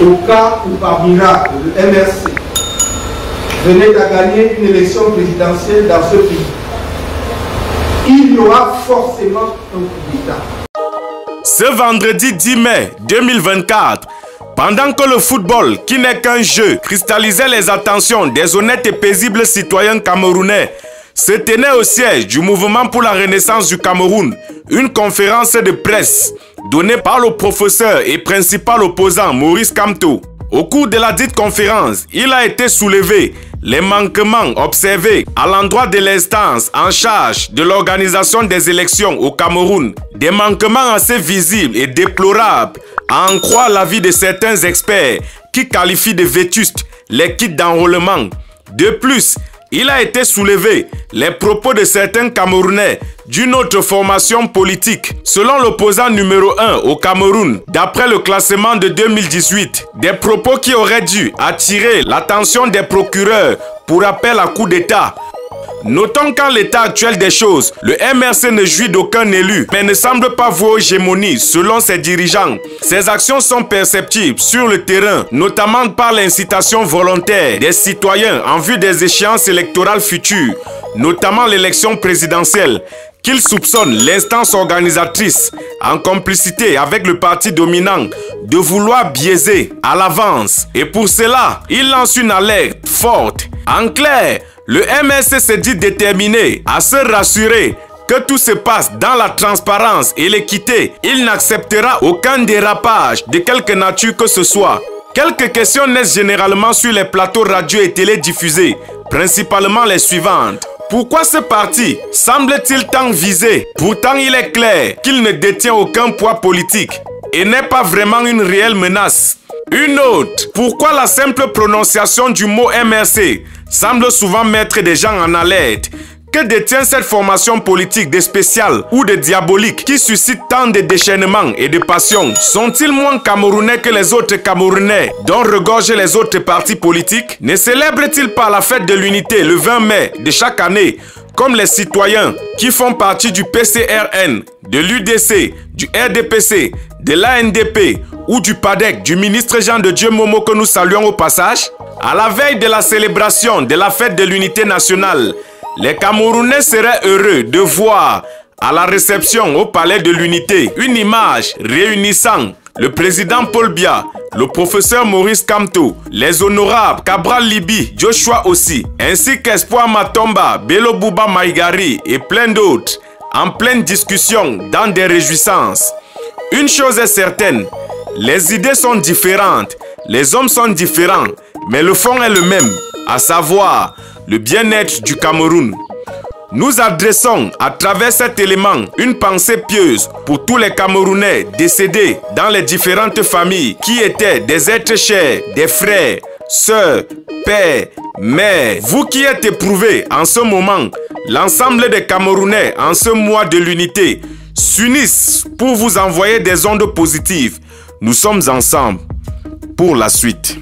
au cas où par miracle le MRC venait à gagner une élection présidentielle dans ce pays, il y aura forcément un coup d'État. Ce vendredi 10 mai 2024, pendant que le football, qui n'est qu'un jeu, cristallisait les attentions des honnêtes et paisibles citoyens camerounais, se tenait au siège du Mouvement pour la Renaissance du Cameroun une conférence de presse donnée par le professeur et principal opposant Maurice Kamto. Au cours de la dite conférence, il a été soulevé les manquements observés à l'endroit de l'instance en charge de l'organisation des élections au Cameroun. Des manquements assez visibles et déplorables, à en croire l'avis de certains experts qui qualifient de vétustes les kits d'enrôlement. De plus, il a été soulevé les propos de certains Camerounais d'une autre formation politique. Selon l'opposant numéro 1 au Cameroun, d'après le classement de 2018, des propos qui auraient dû attirer l'attention des procureurs pour appel à coup d'État. Notons qu'en l'état actuel des choses, le MRC ne jouit d'aucun élu, mais ne semble pas voir hégémonie selon ses dirigeants. Ses actions sont perceptibles sur le terrain, notamment par l'incitation volontaire des citoyens en vue des échéances électorales futures, notamment l'élection présidentielle, qu'il soupçonne l'instance organisatrice, en complicité avec le parti dominant, de vouloir biaiser à l'avance. Et pour cela, il lance une alerte forte. En clair, le MRC se dit déterminé à se rassurer que tout se passe dans la transparence et l'équité. Il n'acceptera aucun dérapage de quelque nature que ce soit. Quelques questions naissent généralement sur les plateaux radio et télé diffusés, principalement les suivantes. Pourquoi ce parti semble-t-il tant visé? Pourtant, il est clair qu'il ne détient aucun poids politique et n'est pas vraiment une réelle menace. Une autre, pourquoi la simple prononciation du mot MRC semble souvent mettre des gens en alerte? Que détient cette formation politique de spécial ou de diabolique qui suscite tant de déchaînements et de passion? Sont-ils moins camerounais que les autres Camerounais dont regorgent les autres partis politiques? Ne célèbrent-ils pas la fête de l'unité le 20 mai de chaque année comme les citoyens qui font partie du PCRN, de l'UDC, du RDPC, de l'ANDP ou du PADEC du ministre Jean de Dieu Momo que nous saluons au passage? À la veille de la célébration de la fête de l'unité nationale, les Camerounais seraient heureux de voir à la réception au Palais de l'Unité une image réunissant le président Paul Biya, le professeur Maurice Kamto, les honorables Cabral Libi, Joshua aussi, ainsi qu'Espoir Matomba, Bello Bouba Maïgari et plein d'autres, en pleine discussion dans des réjouissances. Une chose est certaine, les idées sont différentes, les hommes sont différents, mais le fond est le même, à savoir le bien-être du Cameroun. Nous adressons à travers cet élément une pensée pieuse pour tous les Camerounais décédés dans les différentes familles qui étaient des êtres chers, des frères, sœurs, pères, mères. Vous qui êtes éprouvés en ce moment, l'ensemble des Camerounais en ce mois de l'unité s'unissent pour vous envoyer des ondes positives. Nous sommes ensemble pour la suite.